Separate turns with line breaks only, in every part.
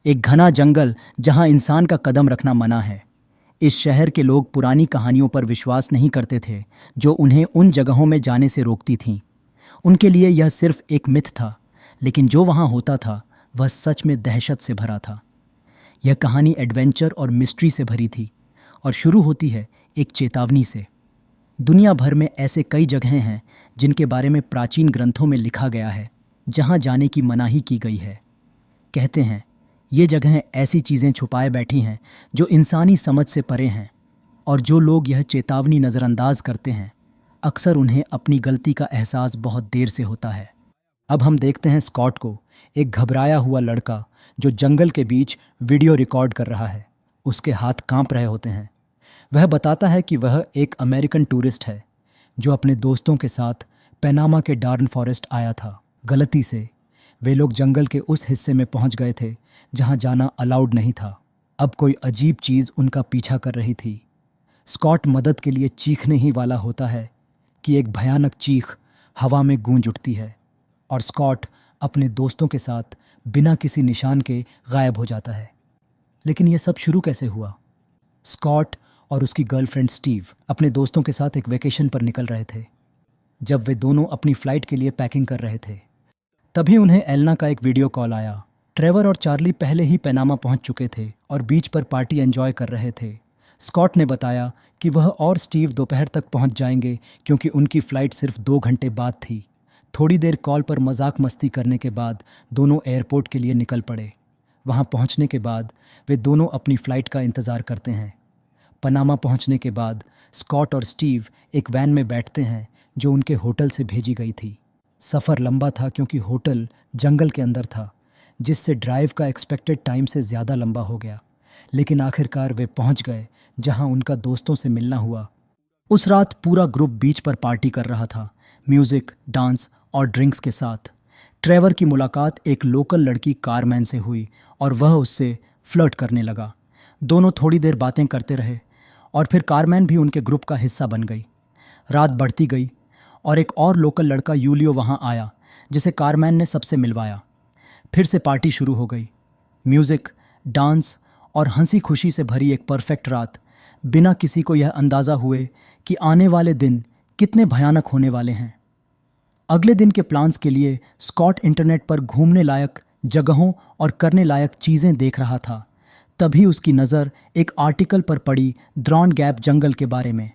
एक घना जंगल जहां इंसान का कदम रखना मना है। इस शहर के लोग पुरानी कहानियों पर विश्वास नहीं करते थे जो उन्हें उन जगहों में जाने से रोकती थीं। उनके लिए यह सिर्फ एक मिथ था, लेकिन जो वहां होता था वह सच में दहशत से भरा था। यह कहानी एडवेंचर और मिस्ट्री से भरी थी और शुरू होती है एक चेतावनी से। दुनिया भर में ऐसे कई जगहें हैं जिनके बारे में प्राचीन ग्रंथों में लिखा गया है, जहां जाने की मनाही की गई है। कहते हैं ये जगहें ऐसी चीज़ें छुपाए बैठी हैं जो इंसानी समझ से परे हैं, और जो लोग यह चेतावनी नज़रअंदाज करते हैं अक्सर उन्हें अपनी गलती का एहसास बहुत देर से होता है। अब हम देखते हैं स्कॉट को, एक घबराया हुआ लड़का जो जंगल के बीच वीडियो रिकॉर्ड कर रहा है। उसके हाथ कांप रहे होते हैं। वह बताता है कि वह एक अमेरिकन टूरिस्ट है जो अपने दोस्तों के साथ पनामा के डार्न फॉरेस्ट आया था। गलती से वे लोग जंगल के उस हिस्से में पहुंच गए थे जहां जाना अलाउड नहीं था। अब कोई अजीब चीज़ उनका पीछा कर रही थी। स्कॉट मदद के लिए चीखने ही वाला होता है कि एक भयानक चीख हवा में गूंज उठती है और स्कॉट अपने दोस्तों के साथ बिना किसी निशान के गायब हो जाता है। लेकिन यह सब शुरू कैसे हुआ? स्कॉट और उसकी गर्लफ्रेंड स्टीव अपने दोस्तों के साथ एक वेकेशन पर निकल रहे थे। जब वे दोनों अपनी फ़्लाइट के लिए पैकिंग कर रहे थे, तभी उन्हें एलना का एक वीडियो कॉल आया। ट्रेवर और चार्ली पहले ही पनामा पहुंच चुके थे और बीच पर पार्टी एंजॉय कर रहे थे। स्कॉट ने बताया कि वह और स्टीव दोपहर तक पहुंच जाएंगे क्योंकि उनकी फ़्लाइट सिर्फ 2 घंटे बाद थी। थोड़ी देर कॉल पर मजाक मस्ती करने के बाद दोनों एयरपोर्ट के लिए निकल पड़े। वहां पहुंचने के बाद वे दोनों अपनी फ़्लाइट का इंतज़ार करते हैं। पनामा पहुंचने के बाद स्कॉट और स्टीव एक वैन में बैठते हैं जो उनके होटल से भेजी गई थी। सफ़र लंबा था क्योंकि होटल जंगल के अंदर था, जिससे ड्राइव का एक्सपेक्टेड टाइम से ज़्यादा लंबा हो गया। लेकिन आखिरकार वे पहुंच गए जहां उनका दोस्तों से मिलना हुआ। उस रात पूरा ग्रुप बीच पर पार्टी कर रहा था, म्यूज़िक, डांस और ड्रिंक्स के साथ। ट्रेवर की मुलाकात एक लोकल लड़की कारमैन से हुई और वह उससे फ्लर्ट करने लगा। दोनों थोड़ी देर बातें करते रहे और फिर कारमैन भी उनके ग्रुप का हिस्सा बन गई। रात बढ़ती गई और एक और लोकल लड़का यूलियो वहां आया, जिसे कारमैन ने सबसे मिलवाया। फिर से पार्टी शुरू हो गई। म्यूज़िक, डांस और हंसी खुशी से भरी एक परफेक्ट रात, बिना किसी को यह अंदाज़ा हुए कि आने वाले दिन कितने भयानक होने वाले हैं। अगले दिन के प्लान्स के लिए स्कॉट इंटरनेट पर घूमने लायक जगहों और करने लायक चीज़ें देख रहा था। तभी उसकी नज़र एक आर्टिकल पर पड़ी द्रॉन गैप जंगल के बारे में।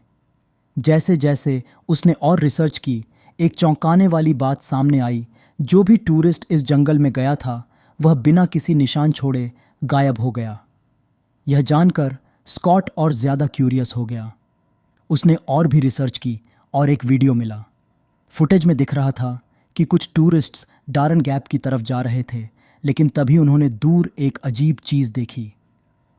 जैसे जैसे उसने और रिसर्च की, एक चौंकाने वाली बात सामने आई। जो भी टूरिस्ट इस जंगल में गया था वह बिना किसी निशान छोड़े गायब हो गया। यह जानकर स्कॉट और ज़्यादा क्यूरियस हो गया। उसने और भी रिसर्च की और एक वीडियो मिला। फुटेज में दिख रहा था कि कुछ टूरिस्ट्स डारन गैप की तरफ जा रहे थे, लेकिन तभी उन्होंने दूर एक अजीब चीज़ देखी।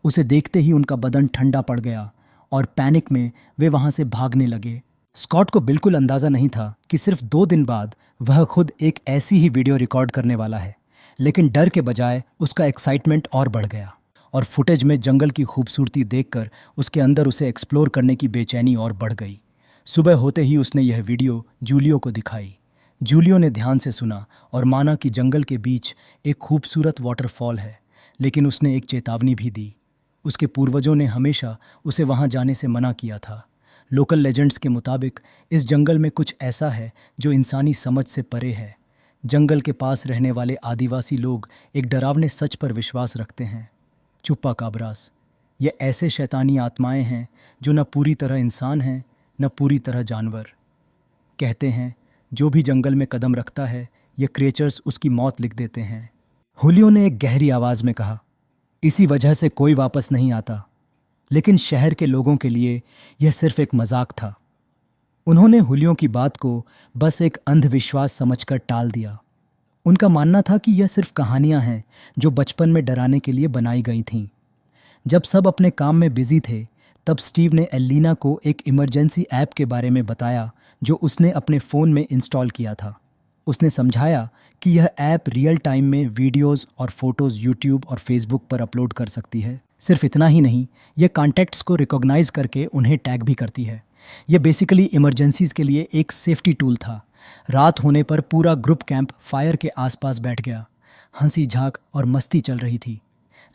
उसे देखते ही उनका बदन ठंडा पड़ गया और पैनिक में वे वहां से भागने लगे। स्कॉट को बिल्कुल अंदाज़ा नहीं था कि सिर्फ 2 दिन बाद वह खुद एक ऐसी ही वीडियो रिकॉर्ड करने वाला है, लेकिन डर के बजाय उसका एक्साइटमेंट और बढ़ गया और फुटेज में जंगल की खूबसूरती देखकर उसके अंदर उसे एक्सप्लोर करने की बेचैनी और बढ़ गई। सुबह होते ही उसने यह वीडियो जूलियो को दिखाई। जूलियो ने ध्यान से सुना और माना कि जंगल के बीच एक खूबसूरत वाटरफॉल है, लेकिन उसने एक चेतावनी भी दी। उसके पूर्वजों ने हमेशा उसे वहां जाने से मना किया था। लोकल लेजेंड्स के मुताबिक इस जंगल में कुछ ऐसा है जो इंसानी समझ से परे है। जंगल के पास रहने वाले आदिवासी लोग एक डरावने सच पर विश्वास रखते हैं, चुप्पा काबरास। ये ऐसे शैतानी आत्माएं हैं जो न पूरी तरह इंसान हैं न पूरी तरह जानवर। कहते हैं जो भी जंगल में कदम रखता है ये क्रिएचर्स उसकी मौत लिख देते हैं। हुलियो ने एक गहरी आवाज़ में कहा, इसी वजह से कोई वापस नहीं आता। लेकिन शहर के लोगों के लिए यह सिर्फ एक मजाक था। उन्होंने हुलियो की बात को बस एक अंधविश्वास समझकर टाल दिया। उनका मानना था कि यह सिर्फ कहानियां हैं जो बचपन में डराने के लिए बनाई गई थीं। जब सब अपने काम में बिजी थे, तब स्टीव ने एलिना को एक इमरजेंसी ऐप के बारे में बताया जो उसने अपने फ़ोन में इंस्टॉल किया था। उसने समझाया कि यह ऐप रियल टाइम में वीडियोस और फोटोज़ यूट्यूब और फेसबुक पर अपलोड कर सकती है। सिर्फ इतना ही नहीं, यह कॉन्टैक्ट्स को रिकॉग्नाइज करके उन्हें टैग भी करती है। यह बेसिकली इमरजेंसीज़ के लिए एक सेफ्टी टूल था। रात होने पर पूरा ग्रुप कैंप फायर के आसपास बैठ गया। हंसी झाक और मस्ती चल रही थी।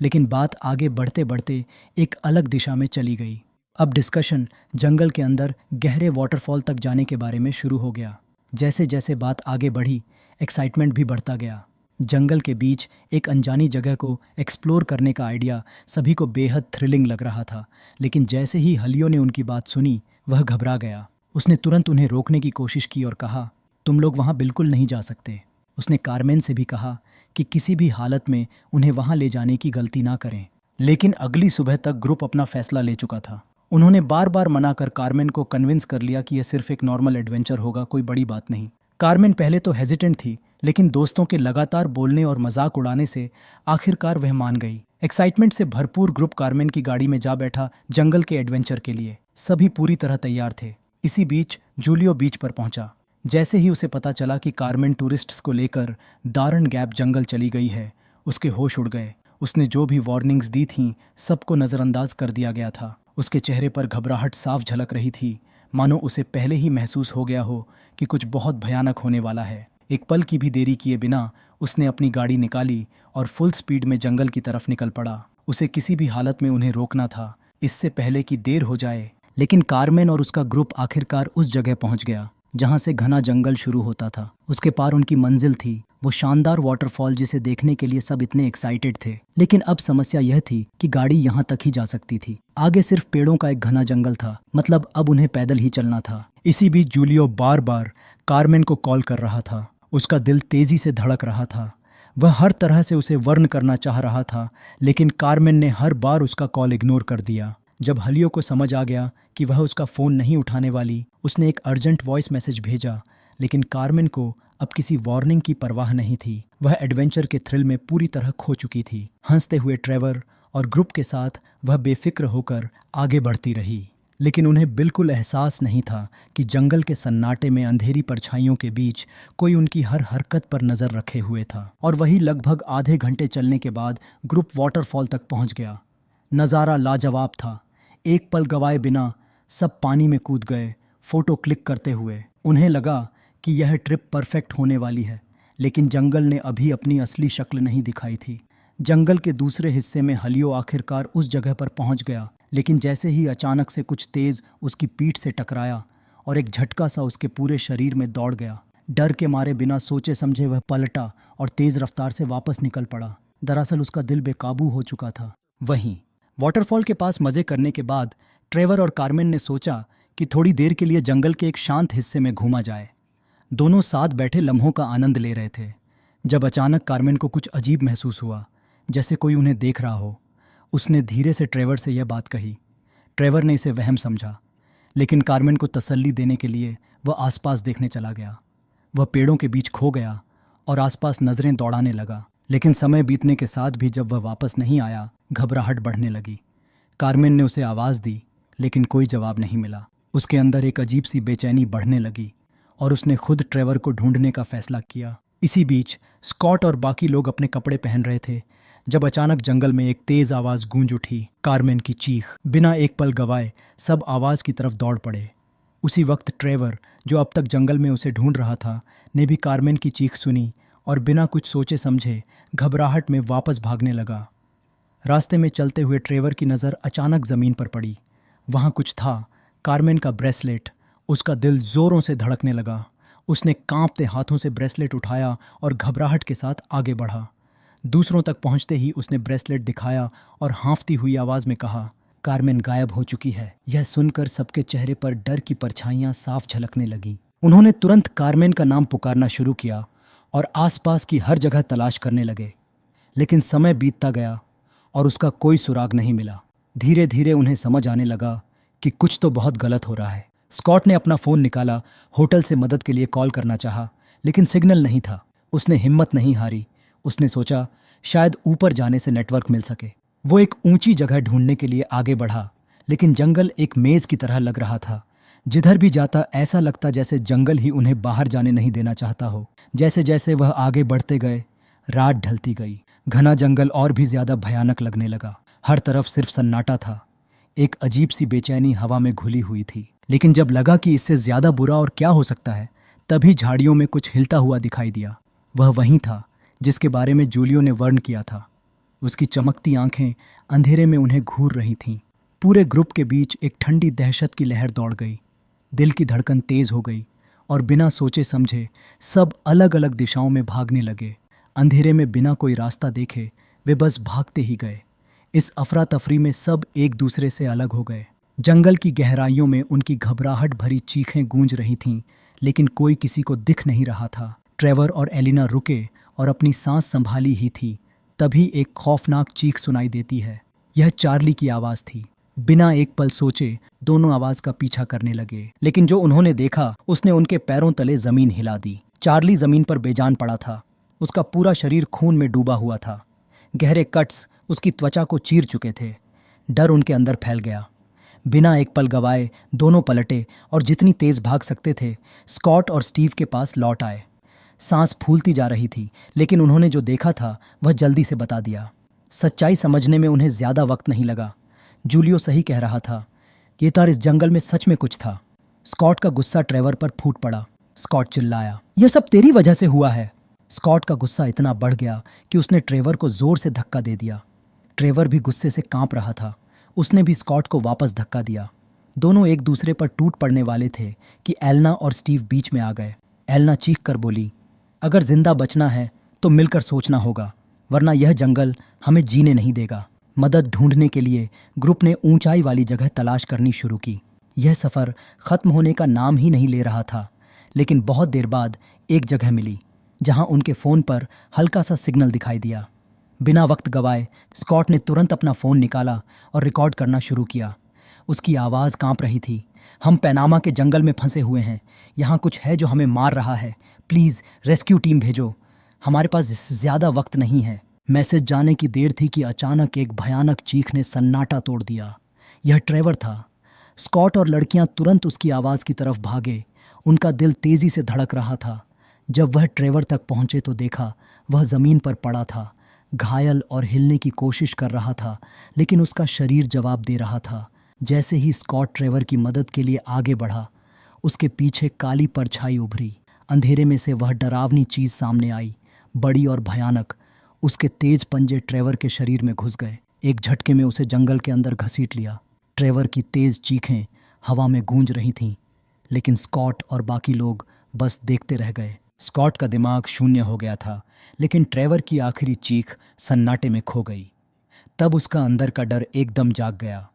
लेकिन बात आगे बढ़ते बढ़ते एक अलग दिशा में चली गई। अब डिस्कशन जंगल के अंदर गहरे वाटरफॉल तक जाने के बारे में शुरू हो गया। जैसे जैसे बात आगे बढ़ी, एक्साइटमेंट भी बढ़ता गया। जंगल के बीच एक अनजानी जगह को एक्सप्लोर करने का आइडिया सभी को बेहद थ्रिलिंग लग रहा था। लेकिन जैसे ही हलियो ने उनकी बात सुनी, वह घबरा गया। उसने तुरंत उन्हें रोकने की कोशिश की और कहा, तुम लोग वहाँ बिल्कुल नहीं जा सकते। उसने कारमेन से भी कहा कि किसी भी हालत में उन्हें वहाँ ले जाने की गलती ना करें। लेकिन अगली सुबह तक ग्रुप अपना फैसला ले चुका था। उन्होंने बार बार मना कर कारमेन को कन्विंस कर लिया कि यह सिर्फ एक नॉर्मल एडवेंचर होगा, कोई बड़ी बात नहीं। कारमेन पहले तो हेजिटेंट थी, लेकिन दोस्तों के लगातार बोलने और मजाक उड़ाने से आखिरकार वह मान गई। एक्साइटमेंट से भरपूर ग्रुप कारमेन की गाड़ी में जा बैठा जंगल के एडवेंचर के लिए। सभी पूरी तरह तैयार थे। इसी बीच जूलियो बीच पर पहुंचा। जैसे ही उसे पता चला कि कारमेन टूरिस्ट्स को लेकर दारन गैप जंगल चली गई है, उसके होश उड़ गए। उसने जो भी वार्निंग्स दी थीं, सबको नज़रअंदाज कर दिया गया था। उसके चेहरे पर घबराहट साफ झलक रही थी, मानो उसे पहले ही महसूस हो गया हो कि कुछ बहुत भयानक होने वाला है। एक पल की भी देरी किए बिना उसने अपनी गाड़ी निकाली और फुल स्पीड में जंगल की तरफ निकल पड़ा। उसे किसी भी हालत में उन्हें रोकना था, इससे पहले कि देर हो जाए। लेकिन कारमेन और उसका ग्रुप आखिरकार उस जगह पहुंच गया जहां से घना जंगल शुरू होता था। उसके पार उनकी मंजिल थी, वो शानदार वाटरफॉल जिसे देखने के लिए सब इतने एक्साइटेड थे। लेकिन अब समस्या यह थी कि गाड़ी यहाँ तक ही जा सकती थी। आगे सिर्फ पेड़ों का एक घना जंगल था, मतलब अब उन्हें पैदल ही चलना था। इसी बीच जूलियो बार बार कारमेन को कॉल कर रहा था। उसका दिल तेजी से धड़क रहा था। वह हर तरह से उसे वर्न करना चाह रहा था, लेकिन कारमेन ने हर बार उसका कॉल इग्नोर कर दिया। जब हलियो को समझ आ गया कि वह उसका फ़ोन नहीं उठाने वाली, उसने एक अर्जेंट वॉइस मैसेज भेजा। लेकिन कारमेन को अब किसी वार्निंग की परवाह नहीं थी। वह एडवेंचर के थ्रिल में पूरी तरह खो चुकी थी। हंसते हुए ट्रेवर और ग्रुप के साथ वह बेफिक्र होकर आगे बढ़ती रही। लेकिन उन्हें बिल्कुल एहसास नहीं था कि जंगल के सन्नाटे में अंधेरी परछाइयों के बीच कोई उनकी हर हरकत पर नज़र रखे हुए था। और वही लगभग आधे घंटे चलने के बाद ग्रुप वाटरफॉल तक पहुंच गया। नज़ारा लाजवाब था। एक पल गवाए बिना सब पानी में कूद गए, फोटो क्लिक करते हुए। उन्हें लगा कि यह ट्रिप परफेक्ट होने वाली है। लेकिन जंगल ने अभी अपनी असली शक्ल नहीं दिखाई थी। जंगल के दूसरे हिस्से में हलियो आखिरकार उस जगह पर पहुंच गया। लेकिन जैसे ही अचानक से कुछ तेज उसकी पीठ से टकराया और एक झटका सा उसके पूरे शरीर में दौड़ गया। डर के मारे बिना सोचे समझे वह पलटा और तेज रफ्तार से वापस निकल पड़ा। दरअसल उसका दिल बेकाबू हो चुका था। वहीं वाटरफॉल के पास मजे करने के बाद ट्रेवर और कारमेन ने सोचा कि थोड़ी देर के लिए जंगल के एक शांत हिस्से में घूमा जाए। दोनों साथ बैठे लम्हों का आनंद ले रहे थे, जब अचानक कारमेन को कुछ अजीब महसूस हुआ, जैसे कोई उन्हें देख रहा हो। उसने धीरे से ट्रेवर से यह बात कही। ट्रेवर ने इसे वहम समझा, लेकिन कारमेन को तसल्ली देने के लिए वह आसपास देखने चला गया। वह पेड़ों के बीच खो गया और आसपास नज़रें दौड़ाने लगा। लेकिन समय बीतने के साथ भी जब वह वापस नहीं आया, घबराहट बढ़ने लगी। कारमेन ने उसे आवाज़ दी, लेकिन कोई जवाब नहीं मिला। उसके अंदर एक अजीब सी बेचैनी बढ़ने लगी और उसने खुद ट्रेवर को ढूंढने का फैसला किया। इसी बीच स्कॉट और बाकी लोग अपने कपड़े पहन रहे थे जब अचानक जंगल में एक तेज आवाज़ गूंज उठी, कारमेन की चीख। बिना एक पल गवाए सब आवाज़ की तरफ दौड़ पड़े। उसी वक्त ट्रेवर, जो अब तक जंगल में उसे ढूंढ रहा था, ने भी कारमेन की चीख सुनी और बिना कुछ सोचे समझे घबराहट में वापस भागने लगा। रास्ते में चलते हुए ट्रेवर की नज़र अचानक ज़मीन पर पड़ी। वहाँ कुछ था, कारमेन का ब्रेसलेट। उसका दिल ज़ोरों से धड़कने लगा। उसने कांपते हाथों से ब्रेसलेट उठाया और घबराहट के साथ आगे बढ़ा। दूसरों तक पहुंचते ही उसने ब्रेसलेट दिखाया और हाँफती हुई आवाज़ में कहा, कारमेन गायब हो चुकी है। यह सुनकर सबके चेहरे पर डर की परछाइयाँ साफ झलकने लगीं। उन्होंने तुरंत कारमेन का नाम पुकारना शुरू किया और आसपास की हर जगह तलाश करने लगे। लेकिन समय बीतता गया और उसका कोई सुराग नहीं मिला। धीरे धीरे उन्हें समझ आने लगा कि कुछ तो बहुत गलत हो रहा है। स्कॉट ने अपना फ़ोन निकाला, होटल से मदद के लिए कॉल करना चाहा, लेकिन सिग्नल नहीं था। उसने हिम्मत नहीं हारी। उसने सोचा शायद ऊपर जाने से नेटवर्क मिल सके। वो एक ऊंची जगह ढूंढने के लिए आगे बढ़ा, लेकिन जंगल एक मेज़ की तरह लग रहा था। जिधर भी जाता ऐसा लगता जैसे जंगल ही उन्हें बाहर जाने नहीं देना चाहता हो। जैसे जैसे वह आगे बढ़ते गए, रात ढलती गई। घना जंगल और भी ज़्यादा भयानक लगने लगा। हर तरफ सिर्फ सन्नाटा था। एक अजीब सी बेचैनी हवा में घुली हुई थी। लेकिन जब लगा कि इससे ज़्यादा बुरा और क्या हो सकता है, तभी झाड़ियों में कुछ हिलता हुआ दिखाई दिया। वह वहीं था जिसके बारे में जूलियो ने वर्णन किया था। उसकी चमकती आंखें अंधेरे में उन्हें घूर रही थीं। पूरे ग्रुप के बीच एक ठंडी दहशत की लहर दौड़ गई। दिल की धड़कन तेज हो गई और बिना सोचे समझे सब अलग अलग दिशाओं में भागने लगे। अंधेरे में बिना कोई रास्ता देखे वे बस भागते ही गए। इस अफरा तफरी में सब एक दूसरे से अलग हो गए। जंगल की गहराइयों में उनकी घबराहट भरी चीखें गूंज रही थीं, लेकिन कोई किसी को दिख नहीं रहा था। ट्रेवर और एलिना रुके और अपनी सांस संभाली ही थी, तभी एक खौफनाक चीख सुनाई देती है। यह चार्ली की आवाज़ थी। बिना एक पल सोचे दोनों आवाज का पीछा करने लगे, लेकिन जो उन्होंने देखा उसने उनके पैरों तले जमीन हिला दी। चार्ली जमीन पर बेजान पड़ा था। उसका पूरा शरीर खून में डूबा हुआ था। गहरे कट्स उसकी त्वचा को चीर चुके थे। डर उनके अंदर फैल गया। बिना एक पल गवाए दोनों पलटे और जितनी तेज भाग सकते थे स्कॉट और स्टीव के पास लौट आए। सांस फूलती जा रही थी, लेकिन उन्होंने जो देखा था वह जल्दी से बता दिया। सच्चाई समझने में उन्हें ज्यादा वक्त नहीं लगा। जूलियो सही कह रहा था। ये तार इस जंगल में सच में कुछ था। स्कॉट का गुस्सा ट्रेवर पर फूट पड़ा। स्कॉट चिल्लाया, यह सब तेरी वजह से हुआ है। स्कॉट का गुस्सा इतना बढ़ गया कि उसने ट्रेवर को जोर से धक्का दे दिया। ट्रेवर भी गुस्से से कांप रहा था। उसने भी स्कॉट को वापस धक्का दिया। दोनों एक दूसरे पर टूट पड़ने वाले थे कि एलना और स्टीव बीच में आ गए। एलना चीख कर बोली, अगर जिंदा बचना है तो मिलकर सोचना होगा, वरना यह जंगल हमें जीने नहीं देगा। मदद ढूंढने के लिए ग्रुप ने ऊंचाई वाली जगह तलाश करनी शुरू की। यह सफ़र ख़त्म होने का नाम ही नहीं ले रहा था, लेकिन बहुत देर बाद एक जगह मिली जहां उनके फ़ोन पर हल्का सा सिग्नल दिखाई दिया। बिना वक्त गवाए स्कॉट ने तुरंत अपना फ़ोन निकाला और रिकॉर्ड करना शुरू किया। उसकी आवाज़ कांप रही थी। हम पैनामा के जंगल में फंसे हुए हैं। यहाँ कुछ है जो हमें मार रहा है। प्लीज़ रेस्क्यू टीम भेजो। हमारे पास ज़्यादा वक्त नहीं है। मैसेज जाने की देर थी कि अचानक एक भयानक चीख ने सन्नाटा तोड़ दिया। यह ट्रेवर था। स्कॉट और लड़कियां तुरंत उसकी आवाज़ की तरफ भागे। उनका दिल तेज़ी से धड़क रहा था। जब वह ट्रेवर तक पहुंचे तो देखा वह ज़मीन पर पड़ा था, घायल और हिलने की कोशिश कर रहा था, लेकिन उसका शरीर जवाब दे रहा था। जैसे ही स्कॉट ट्रेवर की मदद के लिए आगे बढ़ा, उसके पीछे काली परछाई उभरी। अंधेरे में से वह डरावनी चीज़ सामने आई, बड़ी और भयानक। उसके तेज पंजे ट्रेवर के शरीर में घुस गए। एक झटके में उसे जंगल के अंदर घसीट लिया। ट्रेवर की तेज चीखें हवा में गूंज रही थीं, लेकिन स्कॉट और बाकी लोग बस देखते रह गए। स्कॉट का दिमाग शून्य हो गया था, लेकिन ट्रेवर की आखिरी चीख सन्नाटे में खो गई। तब उसका अंदर का डर एकदम जाग गया।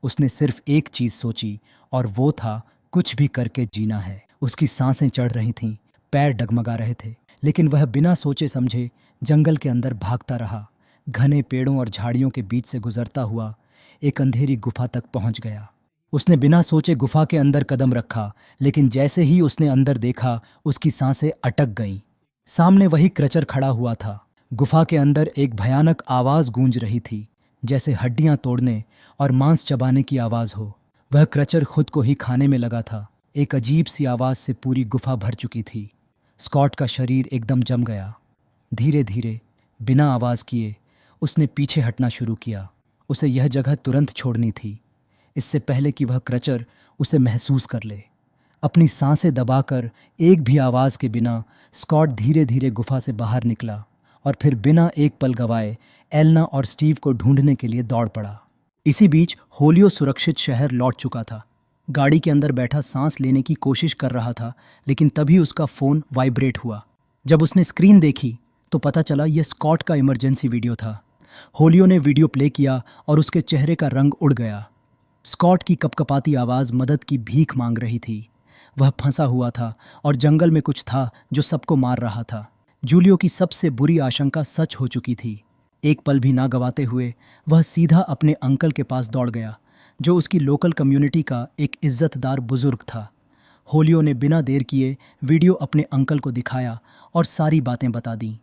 उसने सिर्फ एक चीज़ सोची, और वो था कुछ भी करके जीना है। उसकी सांसें चढ़ रही थीं, पैर डगमगा रहे थे, लेकिन वह बिना सोचे समझे जंगल के अंदर भागता रहा। घने पेड़ों और झाड़ियों के बीच से गुजरता हुआ एक अंधेरी गुफा तक पहुंच गया। उसने बिना सोचे गुफा के अंदर कदम रखा, लेकिन जैसे ही उसने अंदर देखा उसकी सांसें अटक गईं। सामने वही क्रचर खड़ा हुआ था। गुफा के अंदर एक भयानक आवाज़ गूंज रही थी, जैसे हड्डियां तोड़ने और मांस चबाने की आवाज़ हो। वह क्रचर खुद को ही खाने में लगा था। एक अजीब सी आवाज़ से पूरी गुफा भर चुकी थी। स्कॉट का शरीर एकदम जम गया। धीरे धीरे बिना आवाज़ किए उसने पीछे हटना शुरू किया। उसे यह जगह तुरंत छोड़नी थी, इससे पहले कि वह क्रचर उसे महसूस कर ले। अपनी सांसें दबाकर एक भी आवाज़ के बिना स्कॉट धीरे धीरे गुफा से बाहर निकला और फिर बिना एक पल गवाए एलना और स्टीव को ढूंढने के लिए दौड़ पड़ा। इसी बीच होलियो सुरक्षित शहर लौट चुका था। गाड़ी के अंदर बैठा सांस लेने की कोशिश कर रहा था, लेकिन तभी उसका फ़ोन वाइब्रेट हुआ। जब उसने स्क्रीन देखी तो पता चला यह स्कॉट का इमरजेंसी वीडियो था। होलियो ने वीडियो प्ले किया और उसके चेहरे का रंग उड़ गया। स्कॉट की कपकपाती आवाज़ मदद की भीख मांग रही थी। वह फंसा हुआ था और जंगल में कुछ था जो सबको मार रहा था। जूलियो की सबसे बुरी आशंका सच हो चुकी थी। एक पल भी ना गवाते हुए वह सीधा अपने अंकल के पास दौड़ गया, जो उसकी लोकल कम्युनिटी का एक इज्जतदार बुजुर्ग था। होलियो ने बिना देर किए वीडियो अपने अंकल को दिखाया और सारी बातें बता दीं।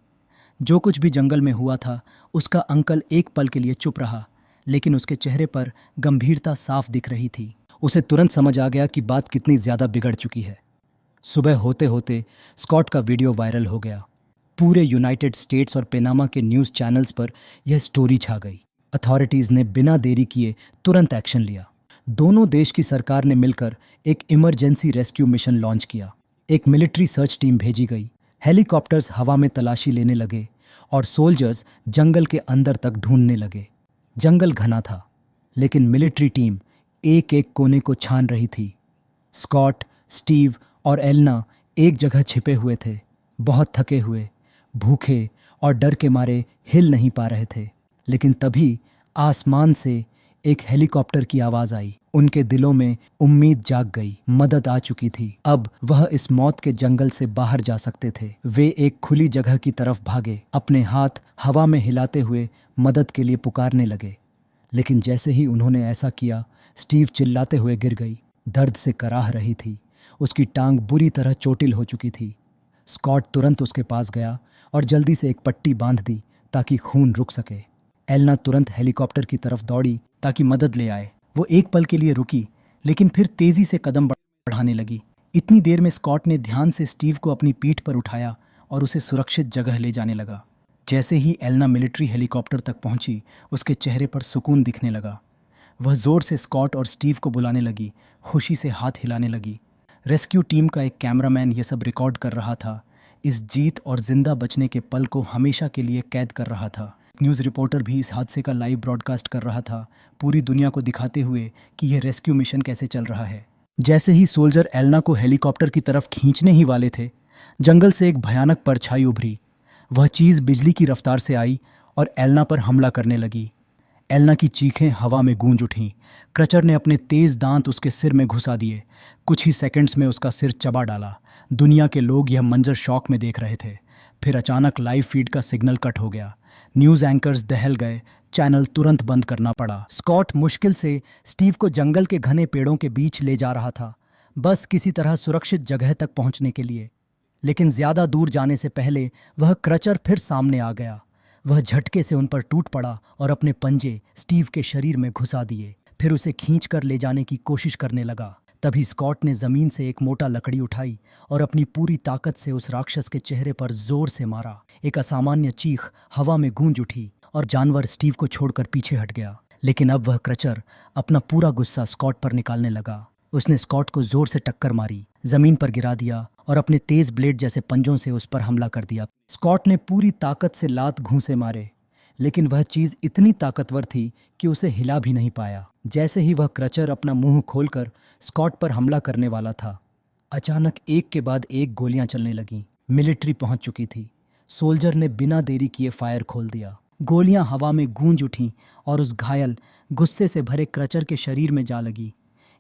जो कुछ भी जंगल में हुआ था उसका अंकल एक पल के लिए चुप रहा, लेकिन उसके चेहरे पर गंभीरता साफ दिख रही थी। उसे तुरंत समझ आ गया कि बात कितनी ज़्यादा बिगड़ चुकी है। सुबह होते होते स्कॉट का वीडियो वायरल हो गया। पूरे यूनाइटेड स्टेट्स और पैनामा के न्यूज़ चैनल्स पर यह स्टोरी छा गई। अथॉरिटीज़ ने बिना देरी किए तुरंत एक्शन लिया। दोनों देश की सरकार ने मिलकर एक इमरजेंसी रेस्क्यू मिशन लॉन्च किया। एक मिलिट्री सर्च टीम भेजी गई। हेलीकॉप्टर्स हवा में तलाशी लेने लगे और सोल्जर्स जंगल के अंदर तक ढूंढने लगे। जंगल घना था, लेकिन मिलिट्री टीम एक एक कोने को छान रही थी। स्कॉट, स्टीव और एलना एक जगह छिपे हुए थे, बहुत थके हुए, भूखे और डर के मारे हिल नहीं पा रहे थे। लेकिन तभी आसमान से एक हेलीकॉप्टर की आवाज आई। उनके दिलों में उम्मीद जाग गई, मदद आ चुकी थी। अब वह इस मौत के जंगल से बाहर जा सकते थे। वे एक खुली जगह की तरफ भागे, अपने हाथ हवा में हिलाते हुए मदद के लिए पुकारने लगे। लेकिन जैसे ही उन्होंने ऐसा किया, स्टीव चिल्लाते हुए गिर गई। दर्द से कराह रही थी, उसकी टांग बुरी तरह चोटिल हो चुकी थी। स्कॉट तुरंत उसके पास गया और जल्दी से एक पट्टी बांध दी ताकि खून रुक सके। एलना तुरंत हेलीकॉप्टर की तरफ दौड़ी ताकि मदद ले आए। वो एक पल के लिए रुकी, लेकिन फिर तेजी से कदम बढ़ाने लगी। इतनी देर में स्कॉट ने ध्यान से स्टीव को अपनी पीठ पर उठाया और उसे सुरक्षित जगह ले जाने लगा। जैसे ही एलना मिलिट्री हेलीकॉप्टर तक पहुंची, उसके चेहरे पर सुकून दिखने लगा। वह जोर से स्कॉट और स्टीव को बुलाने लगी, खुशी से हाथ हिलाने लगी। रेस्क्यू टीम का एक कैमरामैन ये सब रिकॉर्ड कर रहा था, इस जीत और जिंदा बचने के पल को हमेशा के लिए कैद कर रहा था। न्यूज़ रिपोर्टर भी इस हादसे का लाइव ब्रॉडकास्ट कर रहा था, पूरी दुनिया को दिखाते हुए कि यह रेस्क्यू मिशन कैसे चल रहा है। जैसे ही सोल्जर एलना को हेलीकॉप्टर की तरफ खींचने ही वाले थे, जंगल से एक भयानक परछाई उभरी। वह चीज़ बिजली की रफ्तार से आई और एलना पर हमला करने लगी। एलना की चीखें हवा में गूंज उठीं। क्रचर ने अपने तेज दांत उसके सिर में घुसा दिए। कुछ ही सेकंड्स में उसका सिर चबा डाला। दुनिया के लोग यह मंजर शौक में देख रहे थे। फिर अचानक लाइव फीड का सिग्नल कट हो गया। न्यूज़ एंकर्स दहल गए, चैनल तुरंत बंद करना पड़ा। स्कॉट मुश्किल से स्टीव को जंगल के घने पेड़ों के बीच ले जा रहा था, बस किसी तरह सुरक्षित जगह तक पहुंचने के लिए। लेकिन ज्यादा दूर जाने से पहले वह क्रचर फिर सामने आ गया। वह झटके से उन पर टूट पड़ा और अपने पंजे स्टीव के शरीर में घुसा दिए। फिर उसे खींचकर ले जाने की कोशिश करने लगा। तभी स्कॉट ने जमीन से एक मोटा लकड़ी उठाई और अपनी पूरी ताकत से उस राक्षस के चेहरे पर जोर से मारा। एक असामान्य चीख हवा में गूंज उठी और जानवर स्टीव को छोड़कर पीछे हट गया। लेकिन अब वह क्रचर अपना पूरा गुस्सा स्कॉट पर निकालने लगा। उसने स्कॉट को जोर से टक्कर मारी, जमीन पर गिरा दिया और अपने तेज ब्लेड जैसे पंजों से उस पर हमला कर दिया। स्कॉट ने पूरी ताकत से लात घूंसे मारे, लेकिन वह चीज इतनी ताकतवर थी कि उसे हिला भी नहीं पाया। जैसे ही वह क्रचर अपना मुंह खोलकर स्कॉट पर हमला करने वाला था, अचानक एक के बाद एक गोलियां चलने लगीं। मिलिट्री पहुंच चुकी थी। सोल्जर ने बिना देरी किए फायर खोल दिया। गोलियां हवा में गूंज उठीं और उस घायल, गुस्से से भरे क्रचर के शरीर में जा लगी।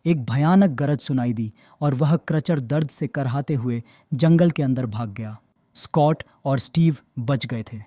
एक भयानक गरज सुनाई दी और वह क्रचर दर्द से करहाते हुए जंगल के अंदर भाग गया। स्कॉट और स्टीव बच गए थे।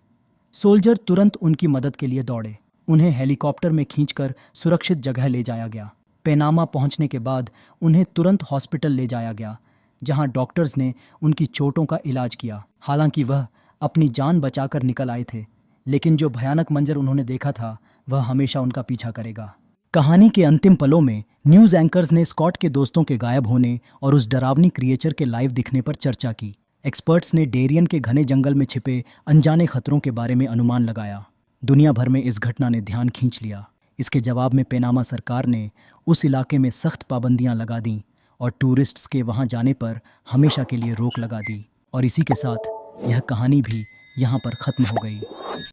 सोल्जर तुरंत उनकी मदद के लिए दौड़े। उन्हें हेलीकॉप्टर में खींचकर सुरक्षित जगह ले जाया गया। पेनामा पहुंचने के बाद उन्हें तुरंत हॉस्पिटल ले जाया गया, जहां डॉक्टर्स ने उनकी चोटों का इलाज किया। हालांकि वह अपनी जान बचाकर निकल आए थे, लेकिन जो भयानक मंजर उन्होंने देखा था वह हमेशा उनका पीछा करेगा। कहानी के अंतिम पलों में न्यूज़ एंकर्स ने स्कॉट के दोस्तों के गायब होने और उस डरावनी क्रिएचर के लाइव दिखने पर चर्चा की। एक्सपर्ट्स ने डेरियन के घने जंगल में छिपे अनजाने खतरों के बारे में अनुमान लगाया। दुनिया भर में इस घटना ने ध्यान खींच लिया। इसके जवाब में पेनामा सरकार ने उस इलाके में सख्त पाबंदियां लगा दी और टूरिस्ट्स के वहां जाने पर हमेशा के लिए रोक लगा दी। और इसी के साथ यह कहानी भी यहाँ पर ख़त्म हो गई।